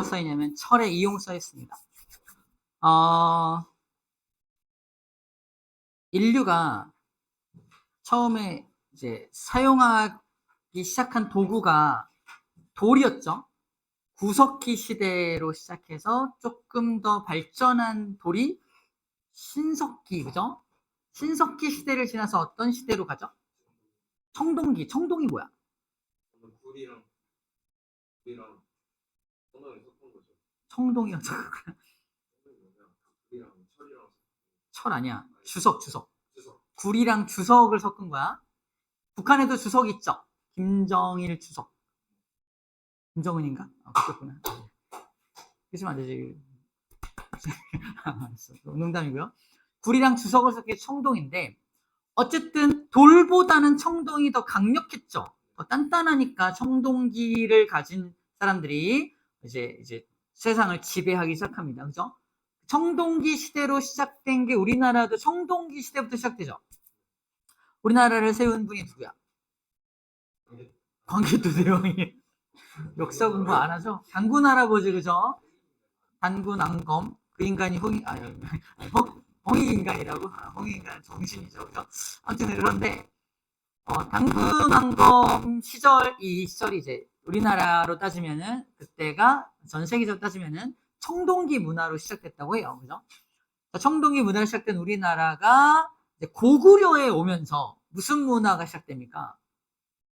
써있냐면 철의 이용 써있습니다. 인류가 처음에 이제 사용하기 시작한 도구가 돌이었죠. 구석기 시대로 시작해서 조금 더 발전한 돌이 신석기, 그죠? 신석기 시대를 지나서 어떤 시대로 가죠? 청동기. 청동이 뭐야? 굴이랑 청동이 섞은 거죠. 청동이요. 굴이랑 철이랑 철 아니야. 주석. 굴이랑 주석을 섞은 거야. 북한에도 주석 있죠? 김정일 주석. 김정은인가? 그렇구나. 그러시면 안 되지. 농담이고요. 굴이랑 주석을 섞인 청동인데 어쨌든 돌보다는 청동이 더 강력했죠. 더 단단하니까 청동기를 가진 사람들이 이제 세상을 지배하기 시작합니다. 그죠? 청동기 시대로 시작된 게 우리나라도 청동기 시대부터 시작되죠. 우리나라를 세운 분이 누구야? 광개토 대왕이. 역사 공부 안 하죠? 단군 할아버지, 그죠? 단군 앙검. 그 인간이 홍익인간이라고? 홍익인간 정신이죠. 그죠? 아무튼 그런데 단군 앙검 시절, 이 시절이 이제 우리나라로 따지면은 그때가 전 세계적으로 따지면은 청동기 문화로 시작됐다고 해요. 그죠? 청동기 문화로 시작된 우리나라가 이제 고구려에 오면서 무슨 문화가 시작됩니까?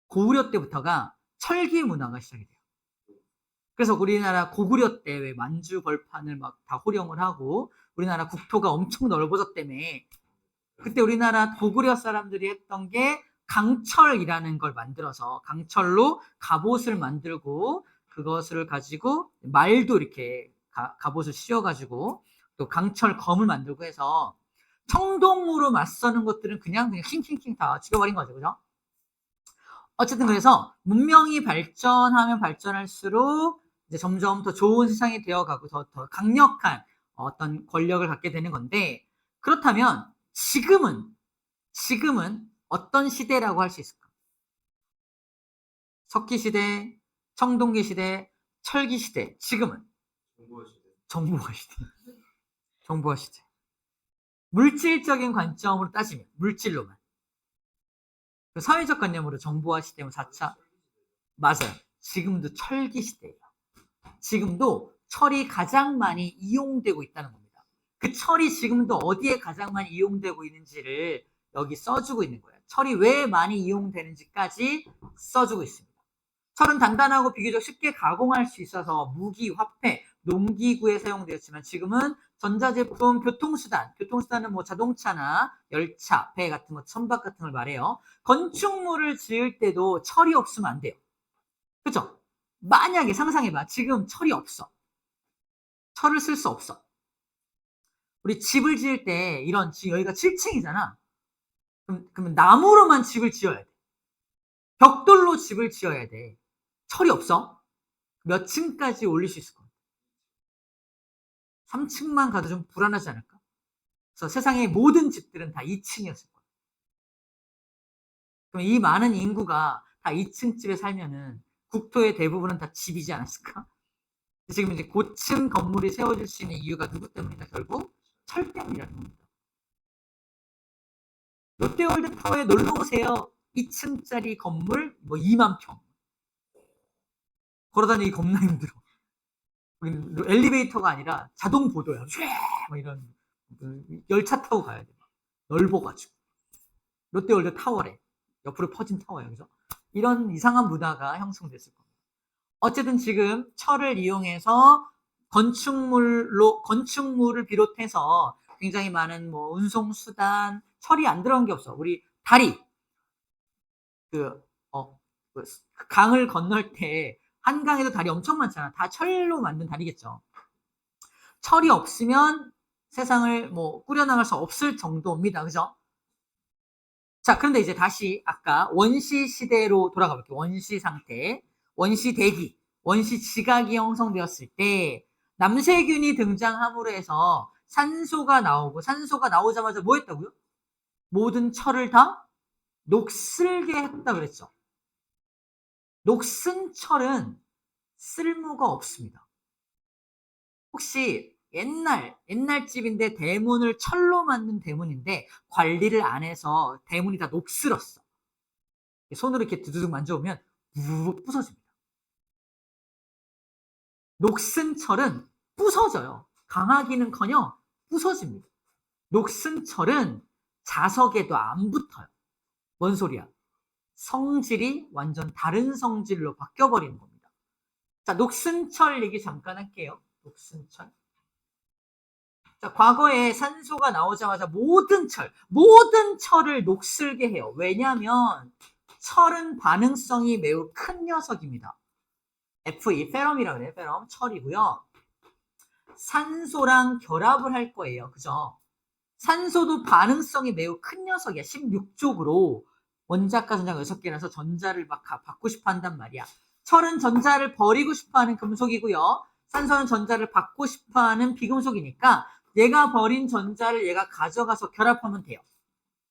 고구려 때부터가 철기 문화가 시작이 돼요. 그래서 우리나라 고구려 때 왜 만주 벌판을 막 다 호령을 하고 우리나라 국토가 엄청 넓어졌다며. 그때 우리나라 고구려 사람들이 했던 게 강철이라는 걸 만들어서 강철로 갑옷을 만들고 그것을 가지고 말도 이렇게 갑옷을 씌워가지고 또 강철 검을 만들고 해서 청동으로 맞서는 것들은 그냥 킹킹킹 다 죽여버린 거죠. 그죠? 어쨌든 그래서 문명이 발전하면 발전할수록 이제 점점 더 좋은 세상이 되어가고 더 강력한 어떤 권력을 갖게 되는 건데 그렇다면 지금은 어떤 시대라고 할 수 있을까? 석기 시대, 청동기 시대, 철기 시대. 지금은 정보화 시대. 정보화 시대. 물질적인 관점으로 따지면 물질로만. 사회적 관념으로 정보화 시대면 4차. 맞아요. 지금도 철기 시대예요. 지금도 철이 가장 많이 이용되고 있다는 겁니다. 그 철이 지금도 어디에 가장 많이 이용되고 있는지를 여기 써주고 있는 거예요. 철이 왜 많이 이용되는지까지 써주고 있습니다. 철은 단단하고 비교적 쉽게 가공할 수 있어서 무기, 화폐, 농기구에 사용되었지만 지금은 전자제품, 교통수단은 뭐 자동차나 열차, 배 같은 것, 선박 같은 걸 말해요. 건축물을 지을 때도 철이 없으면 안 돼요. 그죠? 만약에 상상해봐. 지금 철이 없어. 철을 쓸 수 없어. 우리 집을 지을 때 여기가 7층이잖아. 그럼 나무로만 집을 지어야 돼. 벽돌로 집을 지어야 돼. 철이 없어? 몇 층까지 올릴 수 있을 거야? 3층만 가도 좀 불안하지 않을까? 그래서 세상의 모든 집들은 다 2층이었을 거야. 그럼 이 많은 인구가 다 2층 집에 살면은 국토의 대부분은 다 집이지 않았을까? 지금 이제 고층 건물이 세워질 수 있는 이유가 누구 때문이다? 결국 철 때문이라는 겁니다. 롯데월드타워에 놀러 오세요. 2층짜리 건물 뭐 2만 평. 걸어다니기 겁나 힘들어. 엘리베이터가 아니라 자동 보도야. 뭐 이런 열차 타고 가야 돼. 넓어가지고. 롯데월드 타워래. 옆으로 퍼진 타워야. 그죠? 이런 이상한 문화가 형성됐을 겁니다. 어쨌든 지금 철을 이용해서 건축물을 비롯해서 굉장히 많은 뭐 운송수단, 철이 안 들어간 게 없어. 우리 다리. 강을 건널 때 한강에도 다리 엄청 많잖아. 다 철로 만든 다리겠죠. 철이 없으면 세상을 뭐 꾸려나갈 수 없을 정도입니다. 그죠? 자, 그런데 이제 다시 아까 원시 시대로 돌아가 볼게요. 원시 상태, 원시 대기, 원시 지각이 형성되었을 때 남세균이 등장함으로 해서 산소가 나오고 산소가 나오자마자 뭐 했다고요? 모든 철을 다 녹슬게 했다 그랬죠. 녹슨 철은 쓸모가 없습니다. 혹시 옛날 집인데 대문을 철로 만든 대문인데 관리를 안 해서 대문이 다 녹슬었어. 손으로 이렇게 두두둑 만져보면 부서집니다. 녹슨 철은 부서져요. 강하기는커녕 부서집니다. 녹슨 철은 자석에도 안 붙어요. 뭔 소리야? 성질이 완전 다른 성질로 바뀌어버리는 겁니다. 자, 녹슨 철 얘기 잠깐 할게요. 녹슨 철. 자, 과거에 산소가 나오자마자 모든 철을 녹슬게 해요. 왜냐하면 철은 반응성이 매우 큰 녀석입니다. Fe, 페럼이라고 그래요. 페럼, 철이고요. 산소랑 결합을 할 거예요. 그죠? 산소도 반응성이 매우 큰 녀석이야. 16족으로 원자과 전자가 6개라서 전자를 막 받고 싶어 한단 말이야. 철은 전자를 버리고 싶어 하는 금속이고요. 산소는 전자를 받고 싶어 하는 비금속이니까 얘가 버린 전자를 얘가 가져가서 결합하면 돼요.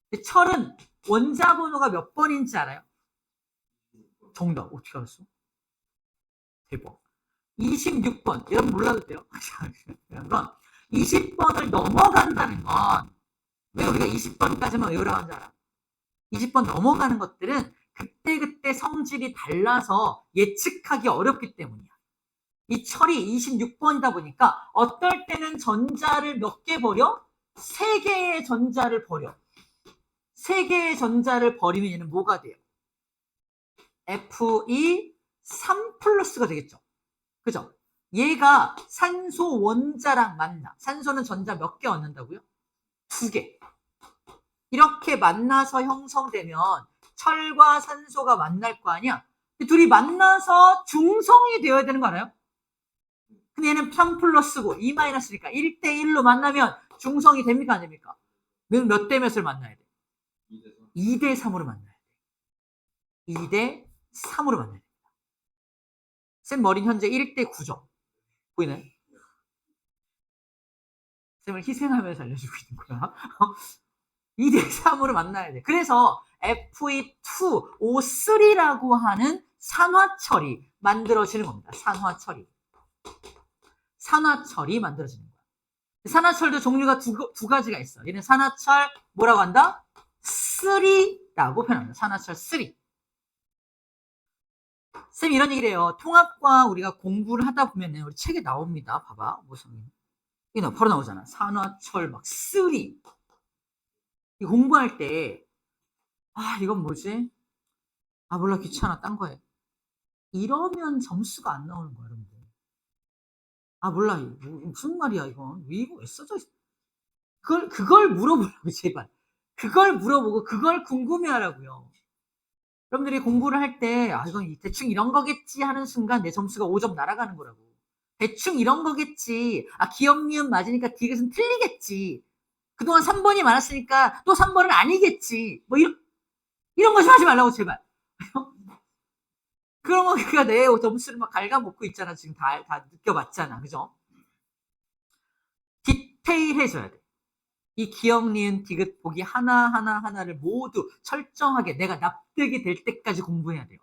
근데 철은 원자 번호가 몇 번인지 알아요? 정답. 어떻게 알았어? 대박. 26번. 여러분 몰라도 돼요. 20번을 넘어간다는 건 왜 우리가 20번까지만 외우라고 하는 줄 알아? 20번 넘어가는 것들은 그때그때 성질이 달라서 예측하기 어렵기 때문이야. 이 철이 26번이다 보니까 어떨 때는 전자를 몇 개 버려? 3개의 전자를 버려. 3개의 전자를 버리면 얘는 뭐가 돼요? Fe 3 플러스가 되겠죠. 그죠? 얘가 산소 원자랑 만나. 산소는 전자 몇 개 얻는다고요? 2개. 이렇게 만나서 형성되면 철과 산소가 만날 거 아니야? 둘이 만나서 중성이 되어야 되는 거 알아요? 근데 얘는 3 플러스고 2 마이너스니까 1대1로 만나면 중성이 됩니까? 안 됩니까? 몇 대 몇을 만나야 돼? 2대 3으로 만나야 돼. 2대 3으로 만나야 됩니다. 쌤 머리는 현재 1대 9죠? 보이나요? 쌤을 희생하면서 알려주고 있는 거야. 2대 3으로 만나야 돼. 그래서 Fe2O3라고 하는 산화철이 만들어지는 겁니다. 산화철이 만들어지는 거야. 산화철도 종류가 두 가지가 있어. 얘는 산화철 뭐라고 한다? 3라고 표현합니다. 산화철 3. 쌤 이런 얘기를 해요. 통합과 우리가 공부를 하다 보면 우리 책에 나옵니다. 봐봐. 무슨 이거 바로 나오잖아. 산화철 막 3. 이 공부할 때 이건 뭐지? 몰라 귀찮아 딴 거해. 이러면 점수가 안 나오는 거야 여러분들. 몰라 무슨 말이야 이건. 이거 왜 써져 있어? 그걸 물어보라고 제발. 그걸 물어보고 그걸 궁금해하라고요. 여러분들이 공부를 할 때 이건 대충 이런 거겠지 하는 순간 내 점수가 5점 날아가는 거라고. 대충 이런 거겠지. 기억 니은 맞으니까 디귿은 틀리겠지. 그동안 3번이 많았으니까 또 3번은 아니겠지. 뭐 이런 거 좀 하지 말라고 제발. 그런 거 그러니까 내 점수를 막 갉아먹고 있잖아. 지금 다 느껴봤잖아. 그죠? 디테일해져야 돼. 이 기억, 니은, 디귿, 보기 하나를 모두 철저하게 내가 납득이 될 때까지 공부해야 돼요.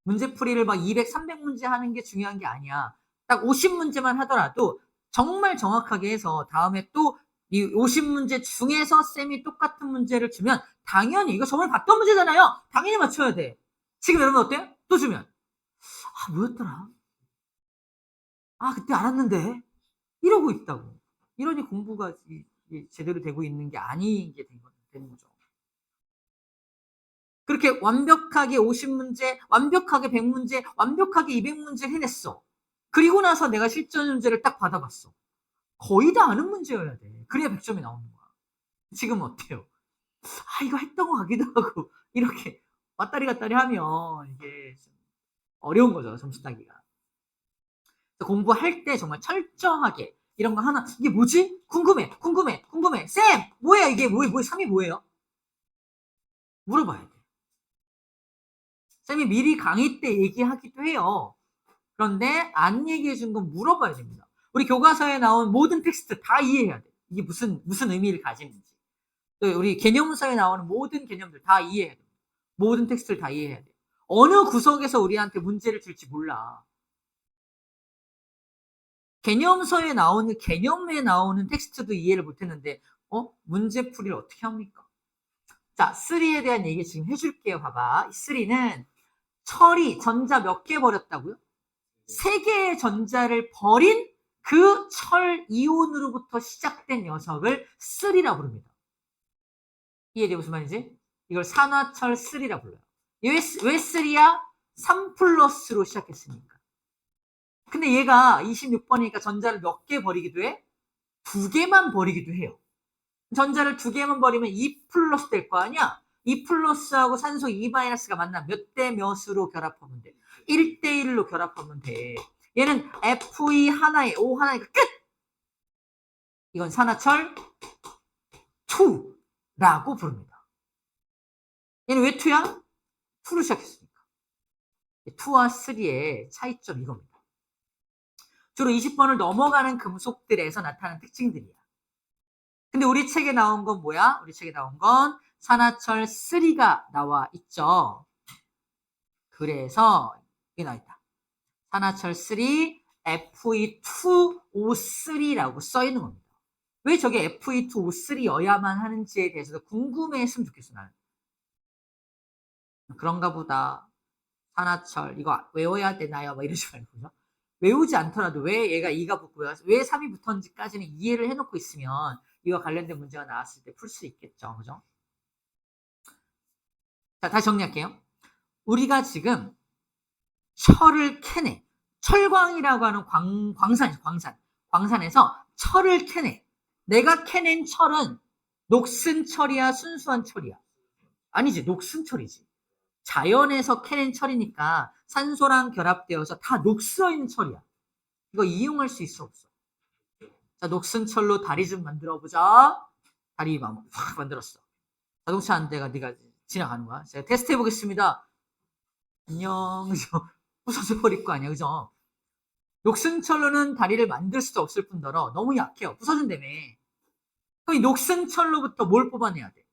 문제풀이를 막 200, 300문제 하는 게 중요한 게 아니야. 딱 50문제만 하더라도 정말 정확하게 해서 다음에 또 이 50문제 중에서 쌤이 똑같은 문제를 주면 당연히 이거 저번에 봤던 문제잖아요. 당연히 맞춰야 돼. 지금 여러분 어때요? 또 주면 뭐였더라? 그때 알았는데 이러고 있다고. 이러니 공부가 제대로 되고 있는 게 아니게 되는 거죠. 그렇게 완벽하게 50문제, 완벽하게 100문제, 완벽하게 200문제를 해냈어. 그리고 나서 내가 실전 문제를 딱 받아봤어. 거의 다 아는 문제여야 돼. 그래야 100점이 나오는 거야. 지금 어때요? 이거 했던 거 같기도 하고 이렇게 왔다리 갔다리 하면 이게 어려운 거죠. 점수 따기가. 공부할 때 정말 철저하게 이런 거 하나 이게 뭐지? 궁금해. 쌤 뭐야 이게 3이 뭐예요? 물어봐야 돼. 쌤이 미리 강의 때 얘기하기도 해요. 그런데 안 얘기해 준 건 물어봐야 됩니다. 우리 교과서에 나온 모든 텍스트 다 이해해야 돼. 이게 무슨 의미를 가지는지. 또 우리 개념서에 나오는 모든 개념들 다 이해해야 돼. 모든 텍스트를 다 이해해야 돼. 어느 구석에서 우리한테 문제를 줄지 몰라. 개념서에 나오는, 개념에 나오는 텍스트도 이해를 못했는데, 문제 풀이를 어떻게 합니까? 자, 3에 대한 얘기 지금 해줄게요. 봐봐. 3는 철이 전자 몇 개 버렸다고요? 3개의 전자를 버린 그 철 이온으로부터 시작된 녀석을 3라 부릅니다. 이해돼? 무슨 말인지? 이걸 산화철 3라 불러요. 왜 3야? 3 플러스로 시작했으니까. 근데 얘가 26번이니까 전자를 몇 개 버리기도 해? 2개만 버리기도 해요. 전자를 2개만 버리면 2 플러스 될 거 아니야? 2 플러스하고 산소 2 마이너스가 만나 몇 대 몇으로 결합하면 돼? 1대 1로 결합하면 돼. 얘는 Fe 하나에 O 하나니까 끝! 이건 산화철 2라고 부릅니다. 얘는 왜 2야? 2로 시작했으니까. 2와 3의 차이점 이겁니다. 주로 20번을 넘어가는 금속들에서 나타나는 특징들이야. 근데 우리 책에 나온 건 뭐야? 우리 책에 나온 건 산화철 3가 나와 있죠. 그래서 여기 나와 있다. 산화철 3 Fe2O3라고 써 있는 겁니다. 왜 저게 Fe2O3여야만 하는지에 대해서도 궁금해했으면 좋겠어, 나는. 그런가 보다. 산화철 이거 외워야 되나요? 막 이러지 말고. 외우지 않더라도 왜 얘가 2가 붙고요, 왜 3이 붙었는지까지는 이해를 해놓고 있으면 이와 관련된 문제가 나왔을 때 풀 수 있겠죠. 그죠? 자, 다시 정리할게요. 우리가 지금 철을 캐내. 철광이라고 하는 광산에서 철을 캐내. 내가 캐낸 철은 녹슨 철이야, 순수한 철이야? 아니지, 녹슨 철이지. 자연에서 캐낸 철이니까 산소랑 결합되어서 다 녹슬어 있는 철이야. 이거 이용할 수 있어, 없어? 자, 녹슨 철로 다리 좀 만들어 보자. 다리 확 만들었어. 자동차 한 대가 네가 지나가는 거야. 제가 테스트 해보겠습니다. 안녕. 그죠? 부서져 버릴 거 아니야, 그죠? 녹슨 철로는 다리를 만들 수도 없을 뿐더러 너무 약해요. 부서진다며. 그럼 이 녹슨 철로부터 뭘 뽑아내야 돼?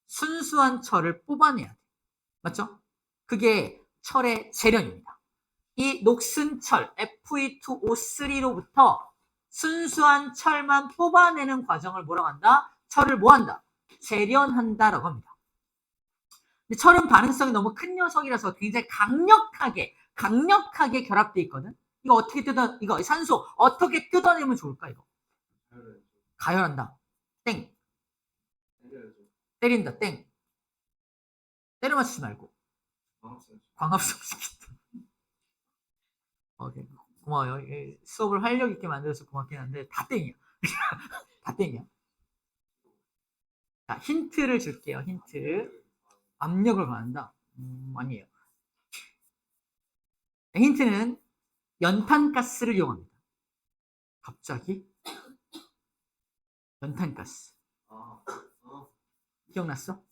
순수한 철을 뽑아내야 돼. 맞죠? 그게 철의 재련입니다. 이 녹슨 철 Fe2O3로부터 순수한 철만 뽑아내는 과정을 뭐라고 한다? 철을 뭐 한다? 재련한다라고 합니다. 근데 철은 반응성이 너무 큰 녀석이라서 굉장히 강력하게 결합돼 있거든. 이거 어떻게 이거 산소 어떻게 뜯어내면 좋을까? 이거 가열한다. 땡. 때린다. 땡. 때려 맞추지 말고 광합성 시킨다. 고마워요. 수업을 활력 있게 만들어서 고맙긴 한데 다 땡이야. 다 땡이야. 자, 힌트를 줄게요. 힌트. 압력을 가한다. 아니에요. 힌트는 연탄가스를 이용합니다. 갑자기? 연탄가스. 기억났어?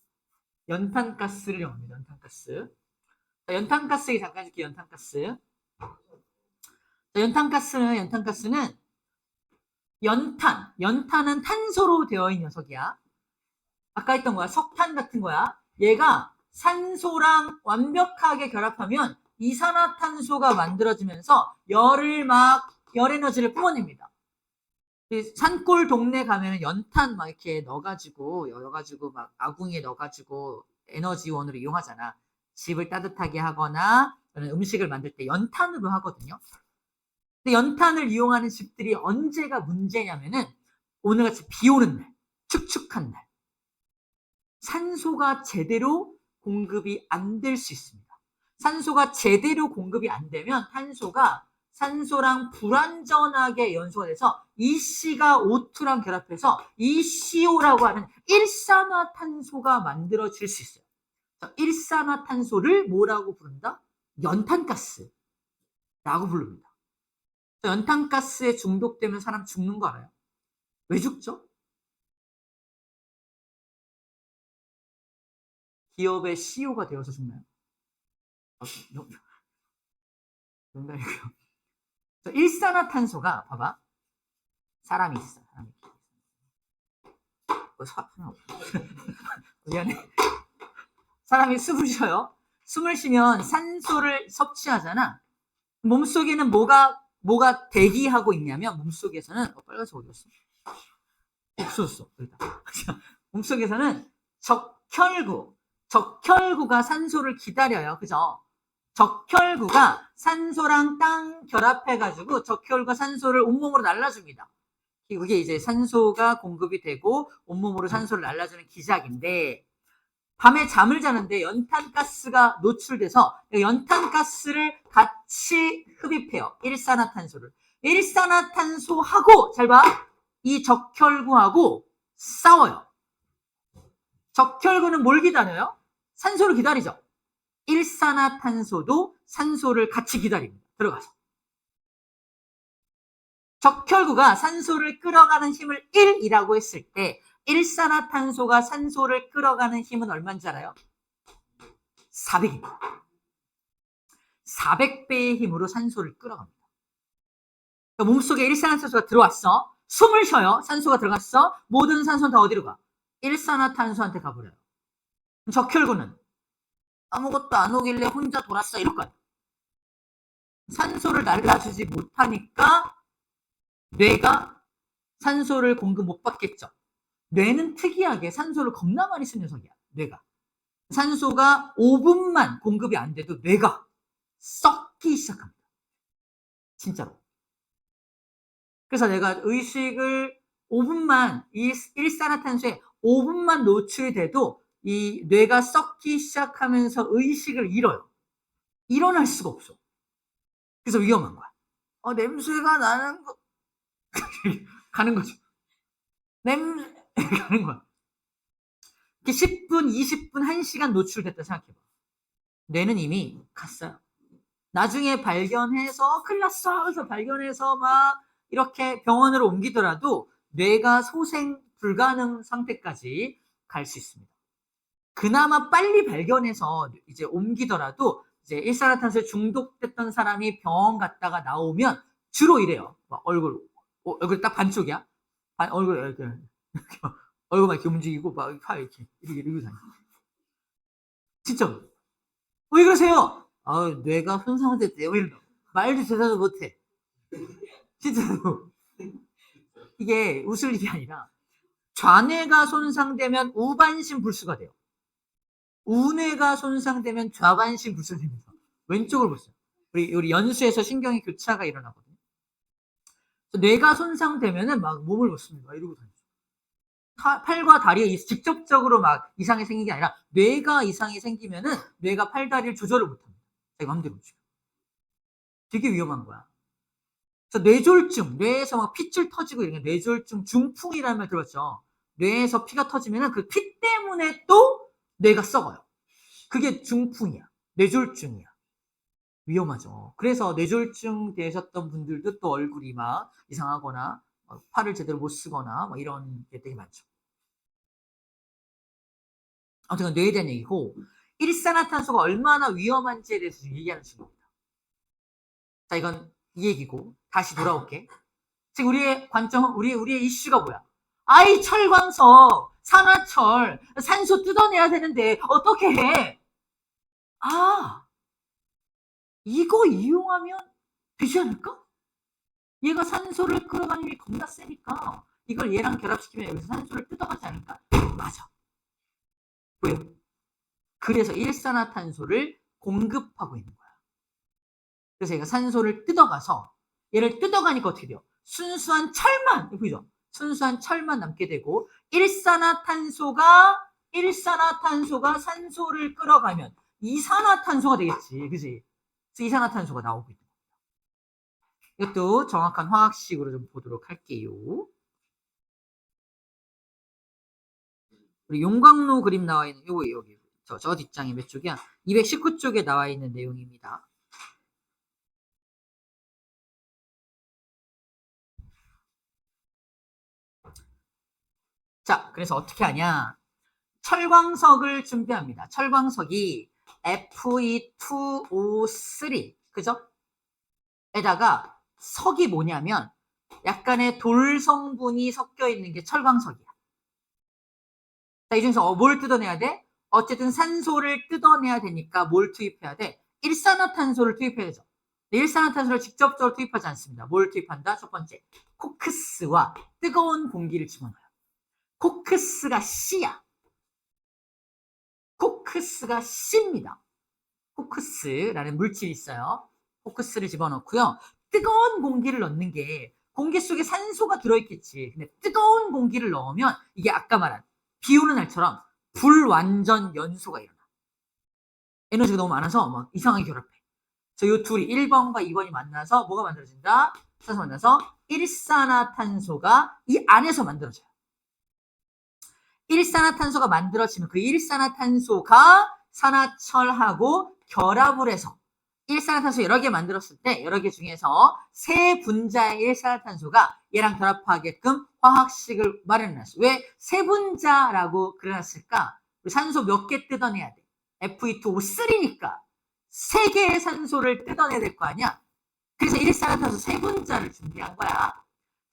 연탄가스를 이용합니다. 연탄가스. 자, 연탄가스 잠깐 줄게요. 연탄가스. 자, 연탄가스는 연탄은 탄소로 되어 있는 녀석이야. 아까 했던 거야. 석탄 같은 거야. 얘가 산소랑 완벽하게 결합하면 이산화탄소가 만들어지면서 열 에너지를 뿜어냅니다. 산골 동네 가면 연탄 막 이렇게 넣어가지고 막 아궁이에 넣어가지고 에너지원으로 이용하잖아. 집을 따뜻하게 하거나 음식을 만들 때 연탄으로 하거든요. 근데 연탄을 이용하는 집들이 언제가 문제냐면은 오늘같이 비 오는 날, 축축한 날. 산소가 제대로 공급이 안 될 수 있습니다. 산소가 제대로 공급이 안 되면 탄소가 산소랑 불완전하게 연소가 돼서 EC가 O2랑 결합해서 ECO라고 하는 일산화탄소가 만들어질 수 있어요. 일산화탄소를 뭐라고 부른다? 연탄가스라고 부릅니다. 연탄가스에 중독되면 사람 죽는 거 알아요? 왜 죽죠? 기업의 CEO가 되어서 죽나요? 농담이고요. 일산화탄소가 봐봐. 사람이 있어. 미안해. 사람이 숨을 쉬어요. 숨을 쉬면 산소를 섭취하잖아. 몸속에는 뭐가 뭐가 대기하고 있냐면 몸속에서는 빨간색 어디 갔어? 없어졌어. 여기다. 몸속에서는 적혈구가 산소를 기다려요. 그죠? 적혈구가 산소랑 땅 결합해가지고 적혈구가 산소를 온몸으로 날라줍니다. 그게 이제 산소가 공급이 되고 온몸으로 산소를 날라주는 기작인데, 밤에 잠을 자는데 연탄가스가 노출돼서 연탄가스를 같이 흡입해요. 일산화탄소를. 일산화탄소하고 잘 봐. 이 적혈구하고 싸워요. 적혈구는 뭘 기다려요? 산소를 기다리죠. 일산화탄소도 산소를 같이 기다립니다. 들어가서. 적혈구가 산소를 끌어가는 힘을 1이라고 했을 때 일산화탄소가 산소를 끌어가는 힘은 얼마인지 알아요? 400입니다. 400배의 힘으로 산소를 끌어갑니다. 그러니까 몸속에 일산화탄소가 들어왔어. 숨을 쉬어요. 산소가 들어갔어. 모든 산소는 다 어디로 가? 일산화탄소한테 가버려요. 적혈구는 아무것도 안 오길래 혼자 돌았어. 이럴 거야. 산소를 날라주지 못하니까 뇌가 산소를 공급 못 받겠죠. 뇌는 특이하게 산소를 겁나 많이 쓰는 녀석이야. 뇌가. 산소가 5분만 공급이 안 돼도 뇌가 썩기 시작합니다. 진짜로. 그래서 내가 의식을 5분만, 일산화탄소에 5분만 노출이 돼도 이 뇌가 썩기 시작하면서 의식을 잃어요. 일어날 수가 없어. 그래서 위험한 거야. 냄새가 나는 거. 가는 거죠. 냄새, 가는 거야. 10분, 20분, 1시간 노출됐다 생각해봐. 뇌는 이미 갔어요. 나중에 발견해서 큰일 났어 하면서 발견해서 막 이렇게 병원으로 옮기더라도 뇌가 소생 불가능 상태까지 갈 수 있습니다. 그나마 빨리 발견해서 이제 옮기더라도 이제 일산화탄소에 중독됐던 사람이 병원 갔다가 나오면 주로 이래요. 막 얼굴 딱 반쪽이야. 얼굴 이렇게 얼굴만 이렇게 움직이고 막 이렇게 다니. 진짜. 왜 그러세요? 뇌가 손상됐대요. 말도 제대로 못해. 진짜로. 이게 웃을 일이 아니라 좌뇌가 손상되면 우반신 불수가 돼요. 우뇌가 손상되면 좌반신 불수가 됩니다. 왼쪽을 보세요. 우리 연수에서 신경의 교차가 일어나거든요. 뇌가 손상되면은 막 몸을 못 씁니다. 이러고 다니죠. 팔과 다리에 직접적으로 막 이상이 생긴 게 아니라 뇌가 이상이 생기면은 뇌가 팔다리를 조절을 못합니다. 자기 마음대로 움직여. 되게 위험한 거야. 그래서 뇌졸중, 뇌에서 막 핏줄 터지고 이런 게 뇌졸중, 중풍이라는 말 들었죠. 뇌에서 피가 터지면은 그 피 때문에 또 뇌가 썩어요. 그게 중풍이야. 뇌졸중이야. 위험하죠. 그래서 뇌졸중 되셨던 분들도 또 얼굴이 막 이상하거나 팔을 제대로 못 쓰거나 뭐 이런 게 되게 많죠. 아무튼 뇌에 대한 얘기고, 일산화탄소가 얼마나 위험한지에 대해서 얘기하는 친구입니다. 자, 이건 이 얘기고 다시 돌아올게. 지금 우리의 관점은 우리의 이슈가 뭐야? 아이 철광석, 산화철, 산소 뜯어내야 되는데 어떻게 해? 이거 이용하면 되지 않을까? 얘가 산소를 끌어가는 힘이 겁나 세니까 이걸 얘랑 결합시키면 여기서 산소를 뜯어가지 않을까? 맞아. 왜요? 그래서 일산화탄소를 공급하고 있는 거야. 그래서 얘가 산소를 뜯어가서 얘를 뜯어가니까 어떻게 돼요? 순수한 철만, 보이죠? 순수한 철만 남게 되고 일산화탄소가 산소를 끌어가면 이산화탄소가 되겠지. 그지? 그래서 이산화탄소가 나오고 있는 겁니다. 이것도 정확한 화학식으로 좀 보도록 할게요. 우리 용광로 그림 나와 있는 여기 저 뒷장이 몇 쪽이야? 219쪽에 나와 있는 내용입니다. 자, 그래서 어떻게 하냐? 철광석을 준비합니다. 철광석이 Fe2O3, 그죠? 에다가 석이 뭐냐면 약간의 돌 성분이 섞여 있는 게 철광석이야. 자, 이 중에서 뭘 뜯어내야 돼? 어쨌든 산소를 뜯어내야 되니까 뭘 투입해야 돼? 일산화탄소를 투입해야 되죠. 일산화탄소를 직접적으로 투입하지 않습니다. 뭘 투입한다? 첫 번째, 코크스와 뜨거운 공기를 집어넣어요. 코크스가 C야. 코크스가 C입니다. 코크스라는 물질이 있어요. 코크스를 집어넣고요. 뜨거운 공기를 넣는 게 공기 속에 산소가 들어있겠지. 근데 뜨거운 공기를 넣으면 이게 아까 말한 비 오는 날처럼 불완전 연소가 일어나. 에너지가 너무 많아서 막 이상하게 결합해. 그래서 이 둘이 1번과 2번이 만나서 뭐가 만들어진다? 산소 만나서 일산화탄소가 이 안에서 만들어져요. 일산화탄소가 만들어지면 그 일산화탄소가 산화철하고 결합을 해서 일산화탄소 여러 개 만들었을 때 여러 개 중에서 세 분자의 일산화탄소가 얘랑 결합하게끔 화학식을 마련해놨어요. 왜 세 분자라고 그려놨을까? 산소 몇 개 뜯어내야 돼? Fe2O3니까 세 개의 산소를 뜯어내야 될 거 아니야? 그래서 일산화탄소 세 분자를 준비한 거야.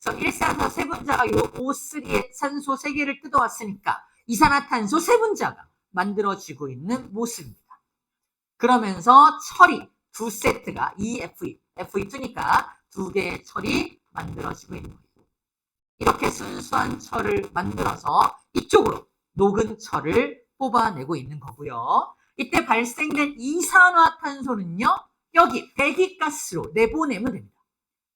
그래서 일산화탄소 세 분자가 이 O3의 산소 세 개를 뜯어왔으니까 이산화탄소 세 분자가 만들어지고 있는 모습입니다. 그러면서 철이 두 세트가 EFE, Fe2니까 두 개의 철이 만들어지고 있는 거예요. 이렇게 순수한 철을 만들어서 이쪽으로 녹은 철을 뽑아내고 있는 거고요. 이때 발생된 이산화탄소는요, 여기 배기가스로 내보내면 됩니다.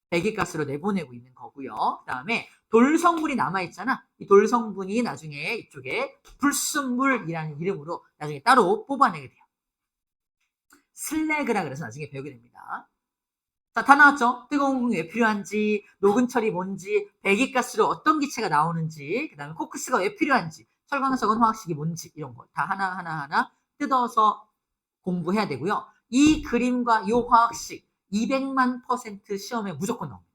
배기가스로 내보내고 있는 거고요. 그 다음에 돌성분이 남아있잖아. 이 돌성분이 나중에 이쪽에 불순물이라는 이름으로 나중에 따로 뽑아내게 돼요. 슬래그라 그래서 나중에 배우게 됩니다. 자, 다 나왔죠? 뜨거운 공기 왜 필요한지, 녹은 철이 뭔지, 배기가스로 어떤 기체가 나오는지, 그 다음에 코크스가 왜 필요한지, 철광석은 화학식이 뭔지 이런 거 다 하나하나 뜯어서 공부해야 되고요. 이 그림과 이 화학식 200만 % 시험에 무조건 나옵니다.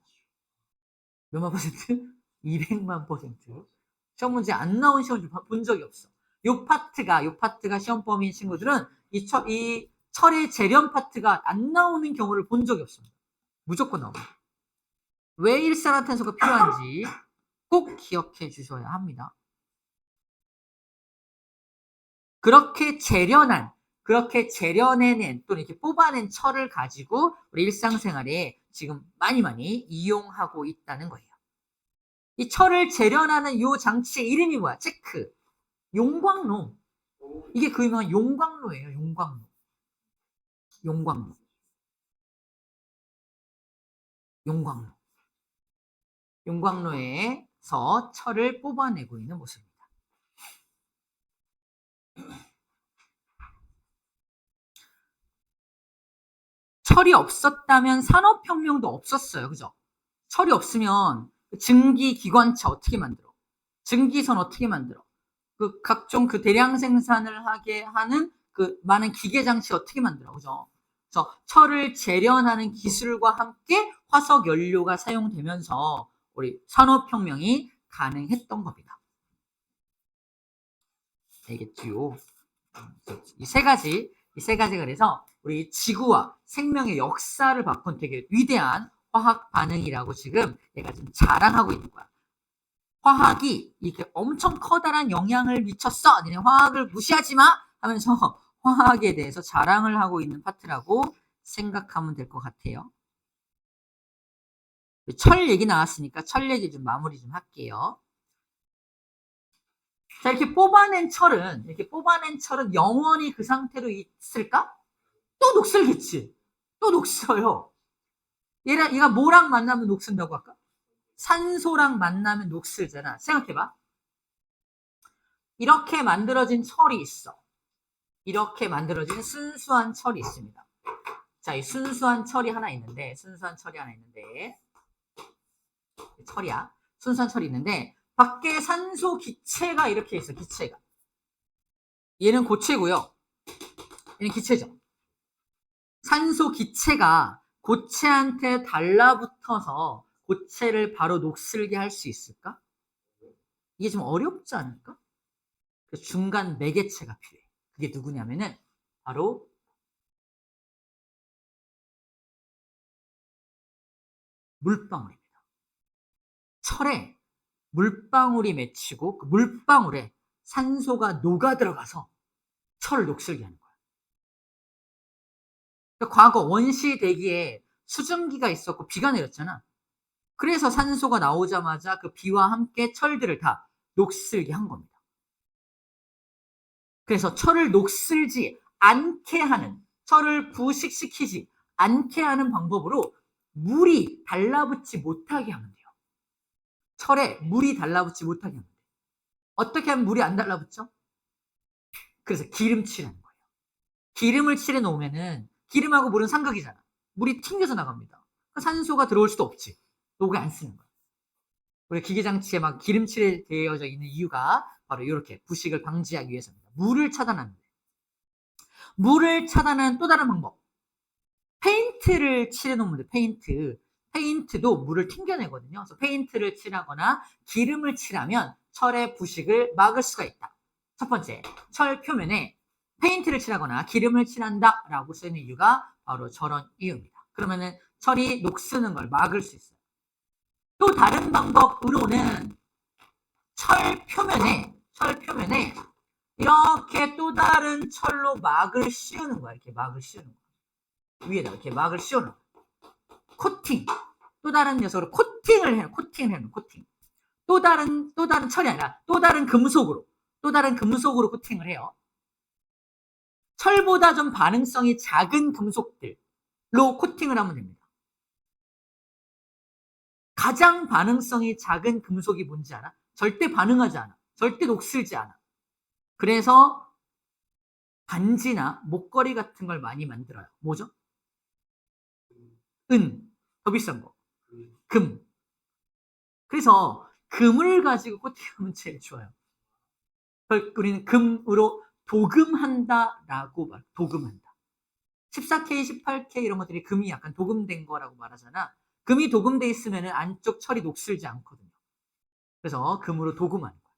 몇만 %? 200만 %. 시험 문제 안 나온 시험 본 적이 없어. 요 파트가 시험 범위인 친구들은 이 철의 재련 파트가 안 나오는 경우를 본 적이 없습니다. 무조건 나옵니다. 왜 일산화탄소가 필요한지 꼭 기억해 주셔야 합니다. 그렇게 재련해낸 또는 이렇게 뽑아낸 철을 가지고 우리 일상생활에 지금 많이 이용하고 있다는 거예요. 이 철을 재련하는 이 장치의 이름이 뭐야? 체크. 용광로. 이게 그 유명한 용광로예요. 용광로에서 철을 뽑아내고 있는 모습입니다. 철이 없었다면 산업혁명도 없었어요. 그죠? 철이 없으면 증기기관차 어떻게 만들어? 증기선 어떻게 만들어? 그 각종 그 대량 생산을 하게 하는 그 많은 기계장치 어떻게 만들어? 그죠? 그래서 철을 재련하는 기술과 함께 화석 연료가 사용되면서 우리 산업혁명이 가능했던 겁니다. 알겠지요? 이 세 가지가 그래서 우리 지구와 생명의 역사를 바꾼 되게 위대한 화학 반응이라고 지금 얘가 지금 자랑하고 있는 거야. 화학이 이렇게 엄청 커다란 영향을 미쳤어. 너네 화학을 무시하지 마 하면서 화학에 대해서 자랑을 하고 있는 파트라고 생각하면 될 것 같아요. 철 얘기 나왔으니까 철 얘기 좀 마무리 좀 할게요. 자, 이렇게 뽑아낸 철은 영원히 그 상태로 있을까? 또 녹슬겠지. 또 녹슬어요. 얘가 뭐랑 만나면 녹슨다고 할까? 산소랑 만나면 녹슬잖아. 생각해봐. 이렇게 만들어진 철이 있어. 이렇게 만들어진 순수한 철이 있습니다. 자, 이 순수한 철이 하나 있는데, 철이야. 순수한 철이 있는데, 밖에 산소 기체가 이렇게 있어, 기체가. 얘는 고체고요. 얘는 기체죠. 산소 기체가 고체한테 달라붙어서 고체를 바로 녹슬게 할 수 있을까? 이게 좀 어렵지 않을까? 그래서 중간 매개체가 필요해. 그게 누구냐면은 바로 물방울입니다. 철에 물방울이 맺히고 그 물방울에 산소가 녹아 들어가서 철을 녹슬게 하는 거야. 그러니까 과거 원시 대기에 수증기가 있었고 비가 내렸잖아. 그래서 산소가 나오자마자 그 비와 함께 철들을 다 녹슬게 한 겁니다. 그래서 철을 녹슬지 않게 하는, 철을 부식시키지 않게 하는 방법으로 물이 달라붙지 못하게 하면 돼요. 철에 물이 달라붙지 못하게 하면 돼요. 어떻게 하면 물이 안 달라붙죠? 그래서 기름칠하는 거예요. 기름을 칠해 놓으면은 기름하고 물은 삼각이잖아. 물이 튕겨서 나갑니다. 산소가 들어올 수도 없지. 녹을 안 쓰는 거예요. 우리 기계장치에 막 기름칠이 되어져 있는 이유가 바로 이렇게 부식을 방지하기 위해서입니다. 물을 차단하는 거예요. 물을 차단하는 또 다른 방법. 페인트를 칠해 놓으면 돼요. 페인트도 물을 튕겨내거든요. 그래서 페인트를 칠하거나 기름을 칠하면 철의 부식을 막을 수가 있다. 첫 번째, 철 표면에 페인트를 칠하거나 기름을 칠한다 라고 쓰는 이유가 바로 저런 이유입니다. 그러면은 철이 녹쓰는 걸 막을 수 있어요. 또 다른 방법으로는 철 표면에 이렇게 또 다른 철로 막을 씌우는 거야. 이렇게 막을 씌우는 거야. 위에다 이렇게 막을 씌우는 거야. 코팅. 또 다른 녀석으로 코팅을 해요. 코팅. 또 다른 철이 아니라 또 다른 금속으로 코팅을 해요. 철보다 좀 반응성이 작은 금속들로 코팅을 하면 됩니다. 가장 반응성이 작은 금속이 뭔지 알아? 절대 반응하지 않아. 절대 녹슬지 않아. 그래서 반지나 목걸이 같은 걸 많이 만들어요. 뭐죠? 은. 더 비싼 거. 금. 그래서 금을 가지고 코팅하면 제일 좋아요. 우리는 금으로 도금한다라고 말. 도금한다. 14K, 18K 이런 것들이 금이 약간 도금된 거라고 말하잖아. 금이 도금돼 있으면 안쪽 철이 녹슬지 않거든요. 그래서 금으로 도금하는 거야.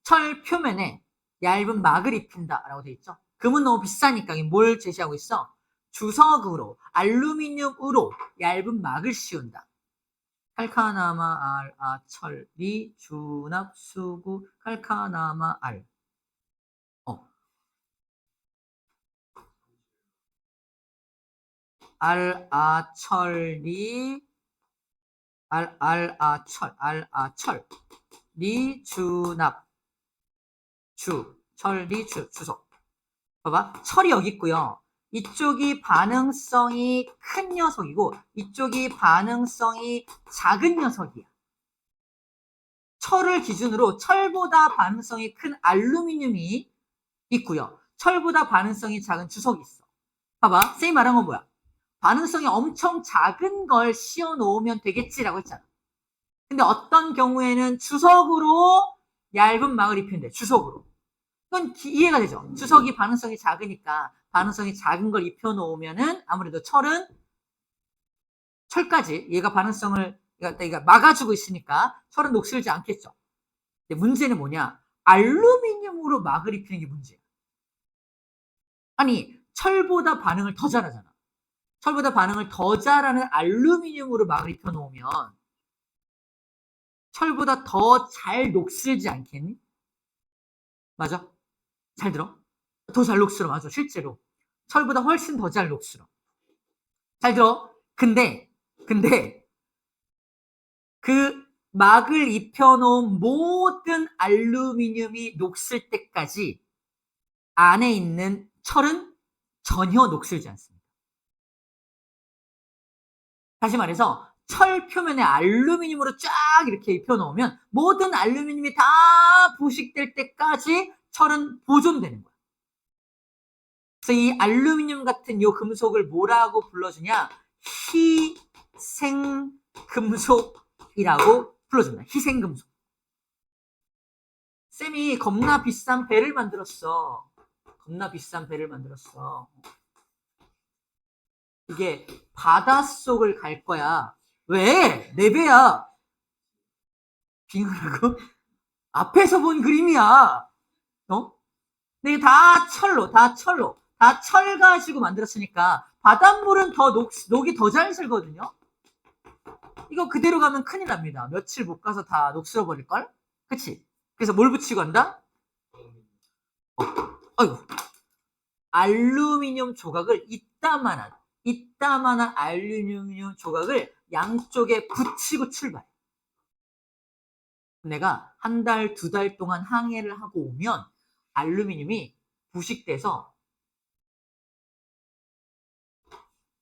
철 표면에 얇은 막을 입힌다라고 돼 있죠. 금은 너무 비싸니까 뭘 제시하고 있어? 주석으로, 알루미늄으로 얇은 막을 씌운다. 칼카나마 알, 아, 철, 리, 주납, 수구, 칼카나마 알. 알, 아, 철, 리, 철, 리, 주납, 철, 리, 주석. 봐봐. 철이 여기 있고요. 이쪽이 반응성이 큰 녀석이고 이쪽이 반응성이 작은 녀석이야. 철을 기준으로 철보다 반응성이 큰 알루미늄이 있고요. 철보다 반응성이 작은 주석이 있어. 봐봐. 쌤이 말한 건 뭐야? 반응성이 엄청 작은 걸 씌워 놓으면 되겠지라고 했잖아. 근데 어떤 경우에는 주석으로 얇은 막을 입힌대. 주석으로. 그건 이해가 되죠? 주석이 반응성이 작으니까 반응성이 작은 걸 입혀 놓으면은 아무래도 철까지 얘가 반응성을 그러니까 막아주고 있으니까 철은 녹슬지 않겠죠. 근데 문제는 뭐냐? 알루미늄으로 막을 입히는 게 문제야. 아니 철보다 반응을 더 잘하잖아. 철보다 반응을 더 잘하는 알루미늄으로 막을 입혀 놓으면 철보다 더 잘 녹슬지 않겠니? 맞아? 잘 들어? 더 잘 녹슬어. 맞아. 실제로. 철보다 훨씬 더 잘 녹슬어. 잘 들어? 근데 그 막을 입혀놓은 모든 알루미늄이 녹슬 때까지 안에 있는 철은 전혀 녹슬지 않습니다. 다시 말해서 철 표면에 알루미늄으로 쫙 이렇게 입혀놓으면 모든 알루미늄이 다 부식될 때까지 철은 보존되는 거야. 그래서 이 알루미늄 같은 요 금속을 뭐라고 불러주냐? 희생금속이라고 불러줍니다. 희생금속. 쌤이 겁나 비싼 배를 만들었어. 이게 바닷속을 갈 거야. 왜? 내 배야. 빙하라고? 앞에서 본 그림이야. 근데 이게 다 철 가지고 만들었으니까 바닷물은 더 녹이 더 잘 슬거든요. 이거 그대로 가면 큰일 납니다. 며칠 못 가서 다 녹슬어 버릴걸? 그치? 그래서 뭘 붙이고 한다? 아이고. 알루미늄 조각을 이따만한 알루미늄 조각을 양쪽에 붙이고 출발해. 내가 한 달, 두 달 동안 항해를 하고 오면 알루미늄이 부식돼서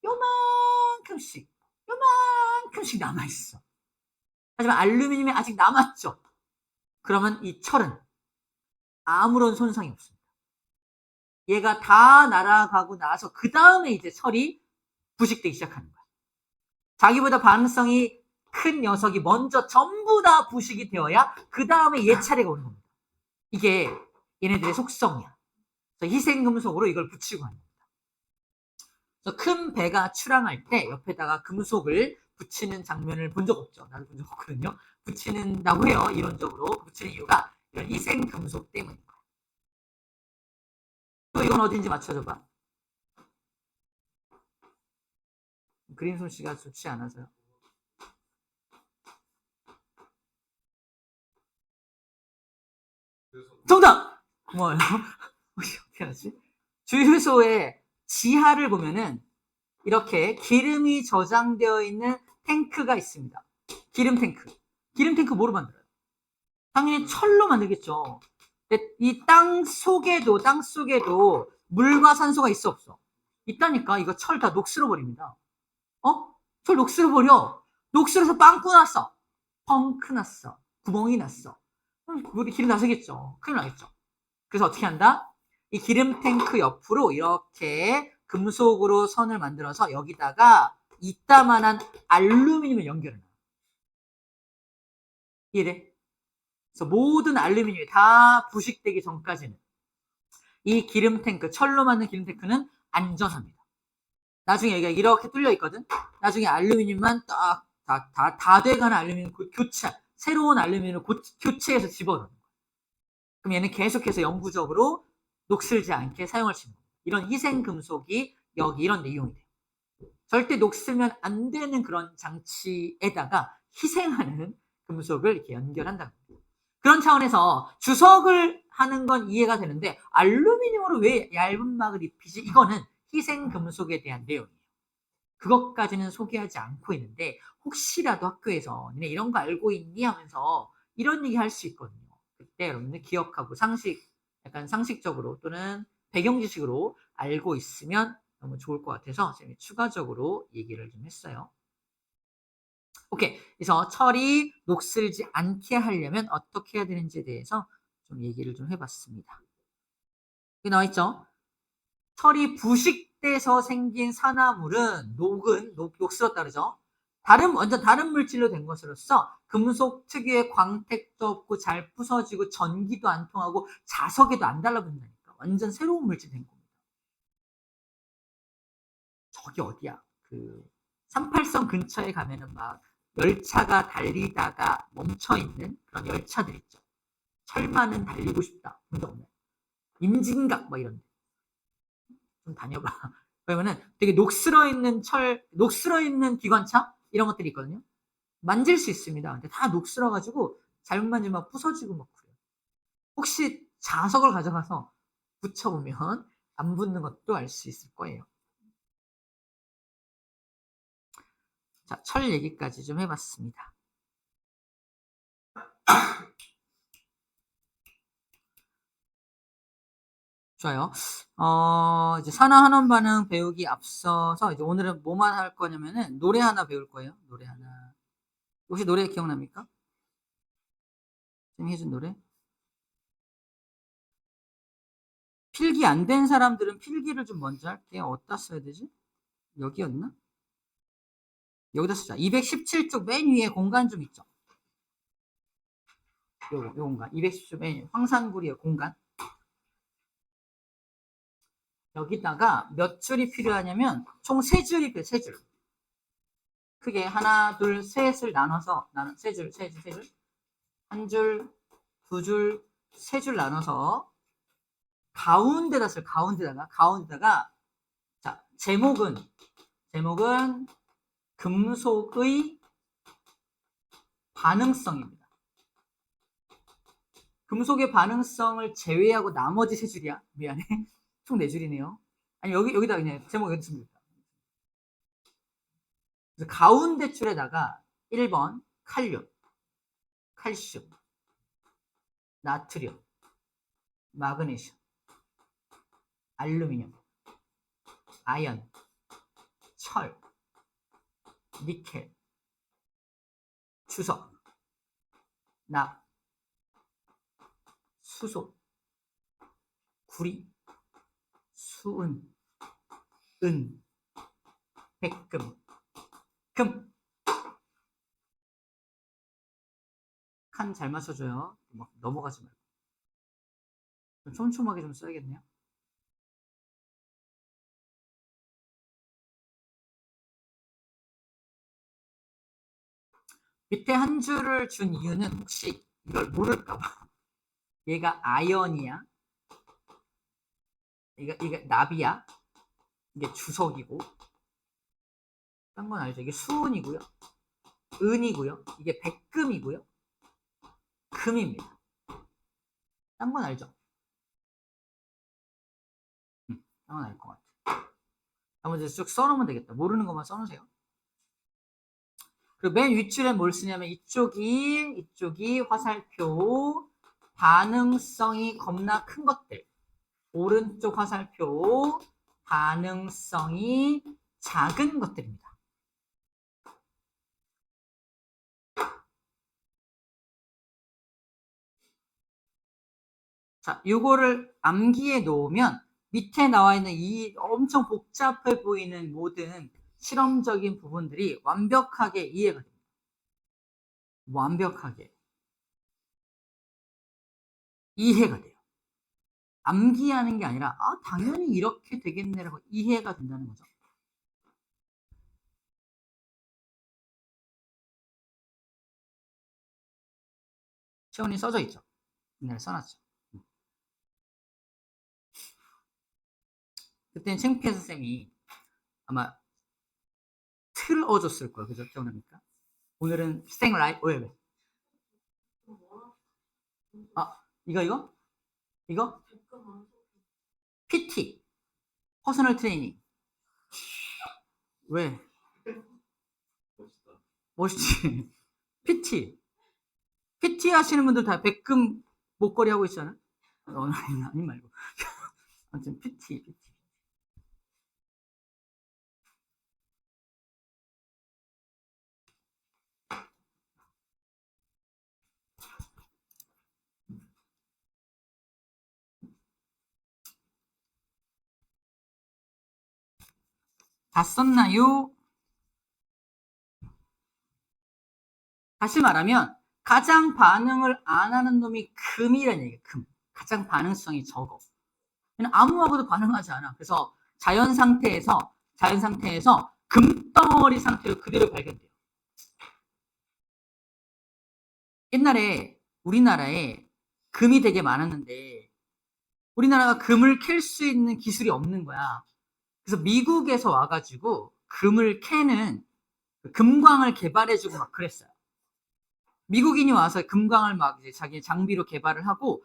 요만큼씩 남아있어. 하지만 알루미늄이 아직 남았죠. 그러면 이 철은 아무런 손상이 없습니다. 얘가 다 날아가고 나서 그 다음에 이제 철이 부식되기 시작하는 거야. 자기보다 반응성이 큰 녀석이 먼저 전부 다 부식이 되어야 그 다음에 얘 차례가 오는 겁니다. 이게 얘네들의 속성이야. 그래서 희생금속으로 이걸 붙이고 하는 겁니다. 그래서 큰 배가 출항할 때 옆에다가 금속을 붙이는 장면을 본 적 없죠. 나도 본 적 없거든요. 붙이는다고 해요. 이론적으로. 붙이는 이유가 이런 희생금속 때문인 거야. 또 이건 어딘지 맞춰줘봐. 그림 솜씨가 좋지 않아서요. 정답! 고마워요. 어떻게 하지? 주유소의 지하를 보면은 이렇게 기름이 저장되어 있는 탱크가 있습니다. 기름 탱크. 기름 탱크 뭐로 만들어요? 당연히 철로 만들겠죠. 이 땅 속에도 물과 산소가 있어 없어? 있다니까. 이거 철 다 녹슬어 버립니다. 철 녹슬어 버려. 녹슬어서 빵꾸 났어. 펑크 났어. 구멍이 났어. 물이 기름 나서겠죠. 큰일 나겠죠. 그래서 어떻게 한다? 이 기름 탱크 옆으로 이렇게 금속으로 선을 만들어서 여기다가 이따만한 알루미늄을 연결해 놔요. 이해돼? 그래서 모든 알루미늄이 다 부식되기 전까지는 이 기름 탱크, 철로 만든 기름 탱크는 안전합니다. 나중에 여기가 이렇게 뚫려 있거든? 나중에 알루미늄만 다 돼가는 알루미늄 새로운 알루미늄을 교체해서 집어넣는 거야. 그럼 얘는 계속해서 영구적으로 녹슬지 않게 사용할 수 있는 거야. 이런 희생금속이 여기 이런 데 이용이 돼요. 절대 녹슬면 안 되는 그런 장치에다가 희생하는 금속을 이렇게 연결한다는 거예요. 그런 차원에서 주석을 하는 건 이해가 되는데 알루미늄으로 왜 얇은 막을 입히지? 이거는 희생금속에 대한 내용이에요. 그것까지는 소개하지 않고 있는데 혹시라도 학교에서 니네 이런 거 알고 있니? 하면서 이런 얘기 할 수 있거든요. 그때 여러분들 기억하고 약간 상식적으로 또는 배경 지식으로 알고 있으면 너무 좋을 것 같아서 제가 추가적으로 얘기를 좀 했어요. 오케이. 그래서 철이 녹슬지 않게 하려면 어떻게 해야 되는지에 대해서 좀 얘기를 좀 해봤습니다. 여기 나와 있죠? 철이 부식돼서 생긴 산화물은 녹슬었다 그러죠? 완전 다른 물질로 된 것으로서 금속 특유의 광택도 없고 잘 부서지고 전기도 안 통하고 자석에도 안 달라붙는다니까. 완전 새로운 물질이 된 겁니다. 저기 어디야? 38선 근처에 가면은 막 열차가 달리다가 멈춰있는 그런 열차들 있죠. 철만은 달리고 싶다. 임진각 뭐 이런 데. 좀 다녀봐. 그러면은 되게 녹슬어있는 기관차? 이런 것들이 있거든요. 만질 수 있습니다. 근데 다 녹슬어가지고 잘못 만지면 막 부서지고 막 그래요. 혹시 자석을 가져가서 붙여보면 안 붙는 것도 알 수 있을 거예요. 자, 철 얘기까지 좀 해봤습니다. 좋아요. 이제 산화환원 반응 배우기 앞서서 이제 오늘은 뭐만 할 거냐면은 노래 하나 배울 거예요. 노래 하나. 혹시 노래 기억납니까? 쌤이 해준 노래? 필기 안 된 사람들은 필기를 좀 먼저 할게요. 어디다 써야 되지? 여기였나? 여기다 쓰자. 217쪽 맨 위에 공간 좀 있죠? 요 공간. 217쪽 맨 위에. 황산구리의 공간. 여기다가 몇 줄이 필요하냐면 총 3줄이 필요해요. 3줄. 크게 하나, 둘, 셋을 나눠서 세 줄. 한 줄, 두 줄, 3줄 나눠서 가운데다 써요. 가운데다가 자, 제목은 금속의 반응성입니다. 금속의 반응성을 제외하고 나머지 3줄이야. 미안해. 총 4줄이네요. 아니 여기다 그냥 제목 여기 있습니다. 그래서 가운데 줄에다가 1번 칼륨, 칼슘, 나트륨, 마그네슘, 알루미늄, 아연, 철, 니켈, 주석, 납, 수소, 구리, 수은, 은, 백금, 금. 칸 잘 맞춰줘요. 막 넘어가지 말고. 좀 촘촘하게 좀 써야겠네요. 밑에 한 줄을 준 이유는 혹시 이걸 모를까봐. 얘가 아연이야. 이게 납이야. 이게 주석이고. 딴 건 알죠? 이게 수은이고요. 은이고요. 이게 백금이고요. 금입니다. 딴 건 알죠? 딴 건 알 것 같아. 나머지 쭉 써놓으면 되겠다. 모르는 것만 써놓으세요. 그리고 맨 윗줄에 뭘 쓰냐면 이쪽이 화살표, 반응성이 겁나 큰 것들. 오른쪽 화살표, 반응성이 작은 것들입니다. 자, 요거를 암기해 놓으면 밑에 나와 있는 이 엄청 복잡해 보이는 모든 실험적인 부분들이 완벽하게 이해가 됩니다. 완벽하게 이해가 돼요. 암기하는 게 아니라 당연히 이렇게 되겠네라고 이해가 된다는 거죠. 시원이 써져 있죠. 네, 써놨죠. 그때는 창피해서 쌤이 아마 틀어줬을 거예요. 그죠? 기억납니까? 오늘은 생 라이브 왜? 이거? PT 퍼스널 트레이닝. 왜? 멋있다. 멋있지? PT 하시는 분들 다 백금 목걸이 하고 있잖아. 아니 말고. 아무튼 PT. 다 썼나요? 다시 말하면 가장 반응을 안 하는 놈이 금이라는 얘기예요. 금. 가장 반응성이 적어. 그냥 아무하고도 반응하지 않아. 그래서 자연 상태에서 금덩어리 상태로 그대로 발견돼요. 옛날에 우리나라에 금이 되게 많았는데 우리나라가 금을 캘 수 있는 기술이 없는 거야. 그래서 미국에서 와가지고 금을 캐는 금광을 개발해주고 막 그랬어요. 미국인이 와서 금광을 막 이제 자기 장비로 개발을 하고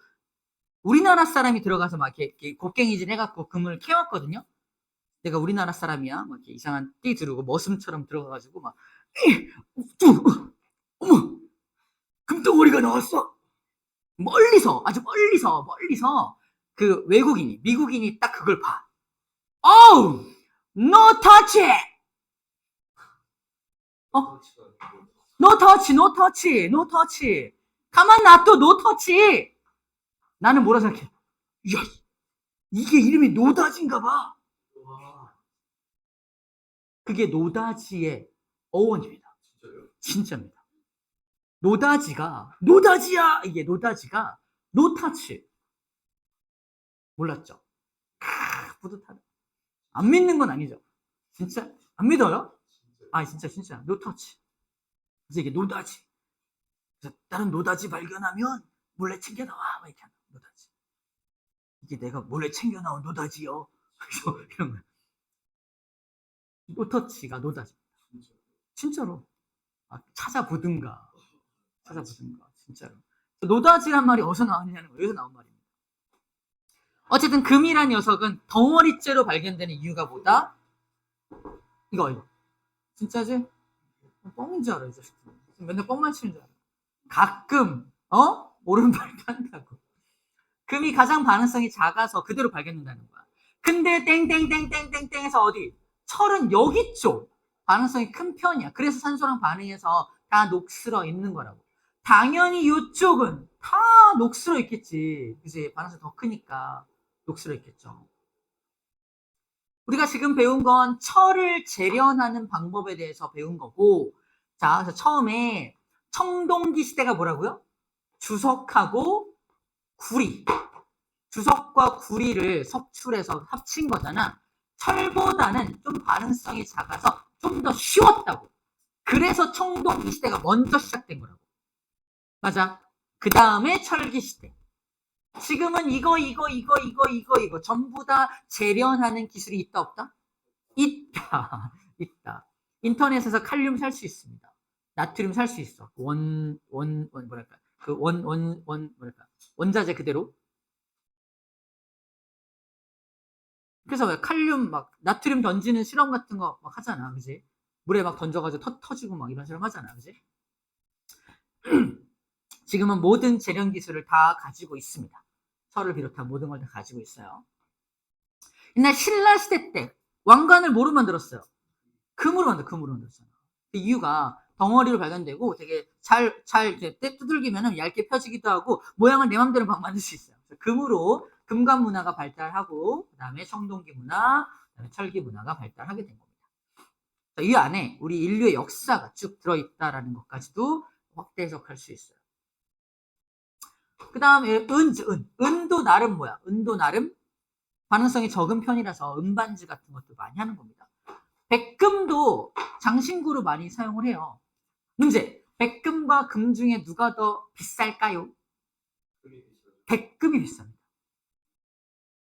우리나라 사람이 들어가서 막 이렇게 곡괭이질 해갖고 금을 캐왔거든요. 내가 우리나라 사람이야. 막 이렇게 이상한 띠 두르고 머슴처럼 들어가가지고 막 어머 금덩어리가 나왔어. 아주 멀리서 그 미국인이 딱 그걸 봐. 어우, no touch! no touch. 가만 놔둬, no touch. 나는 뭐라 생각해? 야, 이게 이름이 노다지인가 봐. 그게 노다지의 어원입니다. 진짜입니다. 노다지야. 이게 노다지가 노타치. 몰랐죠? 뿌듯하다. 안 믿는 건 아니죠. 진짜 안 믿어요? 진짜 노터치. 그래서 이게 노다지. 그래서 다른 노다지 발견하면 몰래 챙겨 나와. 막 이렇게 하는 노다지. 이게 내가 몰래 챙겨 나온 노다지요. 그래서 이런 거. 노터치가 노다지입니다. 진짜로. 찾아보든가. 진짜로. 노다지란 말이 어디서 나왔냐는 거, 여기서 나온 말입니다. 어쨌든 금이란 녀석은 덩어리째로 발견되는 이유가 뭐다? 이거. 진짜지? 뻥인 줄 알아, 이 자식들. 맨날 뻥만 치는 줄 알아. 가끔, 오른발 탄다고. 금이 가장 반응성이 작아서 그대로 발견된다는 거야. 근데 땡땡땡땡땡땡에서 어디? 철은 여기 쪽 반응성이 큰 편이야. 그래서 산소랑 반응해서 다 녹슬어 있는 거라고. 당연히 이쪽은 다 녹슬어 있겠지. 그지? 반응성이 더 크니까 녹슬어 있겠죠. 우리가 지금 배운 건 철을 재련하는 방법에 대해서 배운 거고, 자, 그래서 처음에 청동기 시대가 뭐라고요? 주석하고 구리. 주석과 구리를 석출해서 합친 거잖아. 철보다는 좀 반응성이 작아서 좀 더 쉬웠다고. 그래서 청동기 시대가 먼저 시작된 거라고. 맞아. 그 다음에 철기 시대. 지금은 이거 전부 다 재련하는 기술이 있다 없다? 있다. 있다. 인터넷에서 칼륨 살 수 있습니다. 나트륨 살 수 있어. 뭐랄까. 뭐랄까. 원자재 그대로. 그래서 왜 칼륨 나트륨 던지는 실험 같은 거 막 하잖아. 그지? 물에 막 던져가지고 터지고 막 이런 실험 하잖아. 그지? 지금은 모든 재련 기술을 다 가지고 있습니다. 철을 비롯한 모든 걸 다 가지고 있어요. 옛날 신라 시대 때 왕관을 뭐로 만들었어요? 금으로 만들었어요. 그 이유가 덩어리로 발견되고 되게 잘 이렇게 두들기면 얇게 펴지기도 하고 모양을 내 맘대로 막 만들 수 있어요. 금으로 금관 문화가 발달하고 그 다음에 청동기 문화, 그다음에 철기 문화가 발달하게 된 겁니다. 자, 이 안에 우리 인류의 역사가 쭉 들어있다라는 것까지도 확대 해석할 수 있어요. 그 다음에 은도 나름 뭐야? 은도 나름 반응성이 적은 편이라서 은반지 같은 것도 많이 하는 겁니다. 백금도 장신구로 많이 사용을 해요. 문제, 백금과 금 중에 누가 더 비쌀까요? 백금이 비쌉니다.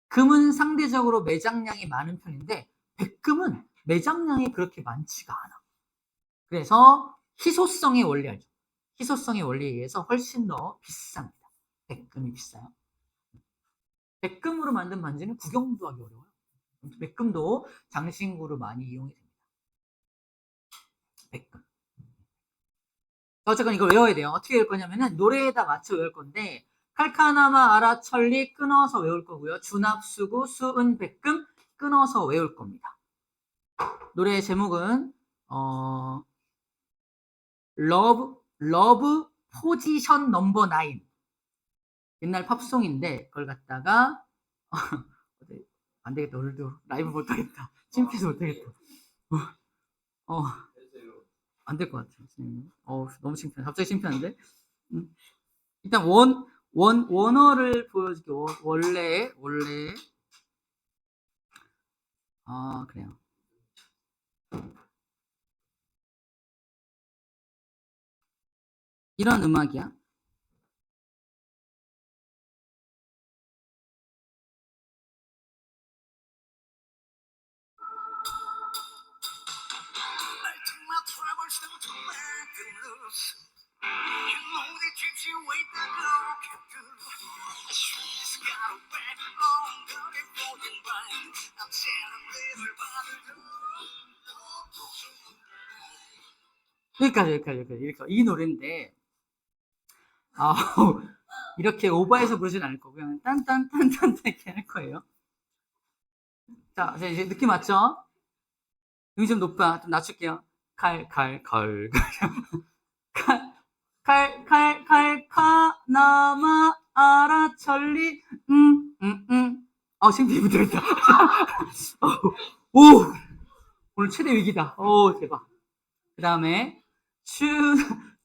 금은 상대적으로 매장량이 많은 편인데 백금은 매장량이 그렇게 많지가 않아. 그래서 희소성의 원리 알죠? 희소성의 원리에 의해서 훨씬 더 비쌉니다. 백금이 비싸요. 백금으로 만든 반지는 구경도 하기 어려워요. 백금도 장신구로 많이 이용이 됩니다. 백금. 어쨌건 이걸 외워야 돼요. 어떻게 외울 거냐면은 노래에다 맞춰 외울 건데 칼카나마 아라 천리 끊어서 외울 거고요. 주납수구 수은 백금 끊어서 외울 겁니다. 노래의 제목은 러브 포지션 넘버 9. 옛날 팝송인데 그걸 갖다가 안 되겠다. 오늘도 라이브 못하겠다. 창피해서 못하겠다. 안 될 것 같아. 너무 창피해. 갑자기 창피한데? 일단 원어를 보여줄게. 원래. 그래요. 이런 음악이야. 여기까지. 이 노래인데, 이렇게 오버해서 부르진 않을 거고요. 그냥 딴딴딴딴 이렇게 할 거예요. 자, 이제 느낌 맞죠? 음이 좀 높아. 좀 낮출게요. 칼카나마 아라 천리 지금 비부 들었다. 오 오늘 최대 위기다. 대박. 그 다음에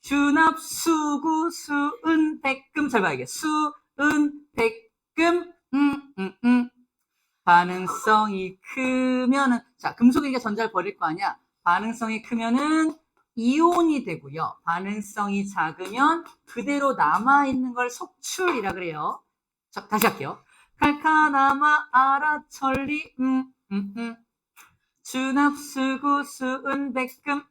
주납수구 수은 백금 잘 봐야겠. 수은 백금 반응성이 크면은 자 금속이니까 전자를 버릴 거 아니야. 반응성이 크면은 이온이 되고요. 반응성이 작으면 그대로 남아있는 걸 속출이라 그래요. 자, 다시 할게요. 칼카나마 아라 천리 주납수구 수은 백금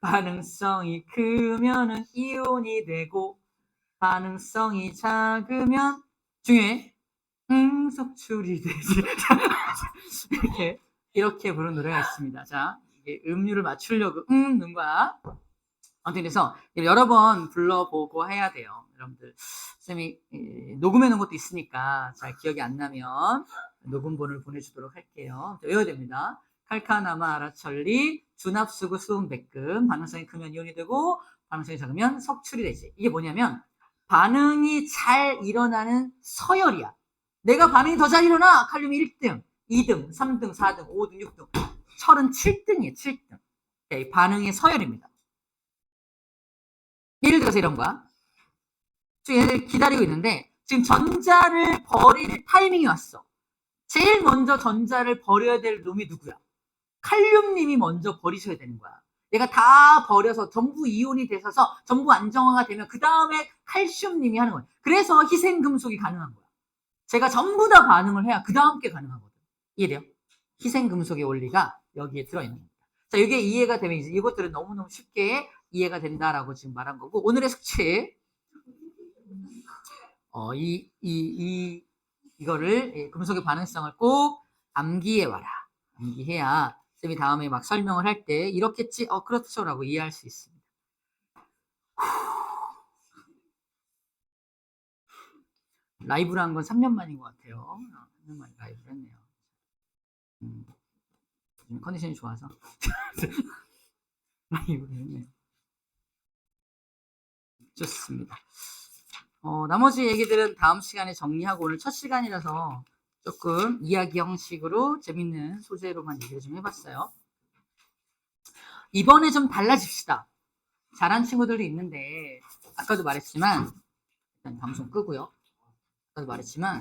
반응성이 크면은 이온이 되고 반응성이 작으면 중요해. 속출이 되지. 이렇게 부른 노래가 있습니다. 자, 이게 음률을 맞추려고 는 거야. 아무튼 그래서 여러 번 불러보고 해야 돼요. 여러분들 쌤이 녹음해 놓은 것도 있으니까 잘 기억이 안 나면 녹음본을 보내주도록 할게요. 외워야 됩니다. 칼카나마 아라철리 준합수구 수음 백금 반응성이 크면 이온이 되고 반응성이 작으면 석출이 되지. 이게 뭐냐면 반응이 잘 일어나는 서열이야. 내가 반응이 더 잘 일어나 칼륨이 1등, 2등, 3등, 4등, 5등, 6등, 철은 7등이에요. 7등. 반응의 서열입니다. 예를 들어서 이런 거야. 지금 얘들 기다리고 있는데 지금 전자를 버릴 타이밍이 왔어. 제일 먼저 전자를 버려야 될 놈이 누구야? 칼륨님이 먼저 버리셔야 되는 거야. 얘가 다 버려서 전부 이온이 되셔서 전부 안정화가 되면 그 다음에 칼슘님이 하는 거야. 그래서 희생금속이 가능한 거야. 제가 전부 다 반응을 해야 그 다음 게 가능하거든. 이해돼요? 희생금속의 원리가 여기에 들어있는 겁니다. 자, 이게 이해가 되면 이제 이것들은 너무너무 쉽게 이해가 된다라고 지금 말한 거고, 오늘의 숙제, 이거를, 금속의 반응성을 꼭 암기해와라. 암기해야 쌤이 다음에 막 설명을 할 때 이렇겠지? 그렇죠. 라고 이해할 수 있습니다. 라이브로 한 건 3년 만인 것 같아요. 3년 만에 라이브를 했네요. 컨디션이 좋아서. 라이브를 했네요. 좋습니다. 나머지 얘기들은 다음 시간에 정리하고 오늘 첫 시간이라서 조금 이야기 형식으로 재밌는 소재로만 얘기를 좀 해봤어요. 이번에 좀 달라집시다. 잘한 친구들도 있는데 아까도 말했지만 일단 방송 끄고요. 아까도 말했지만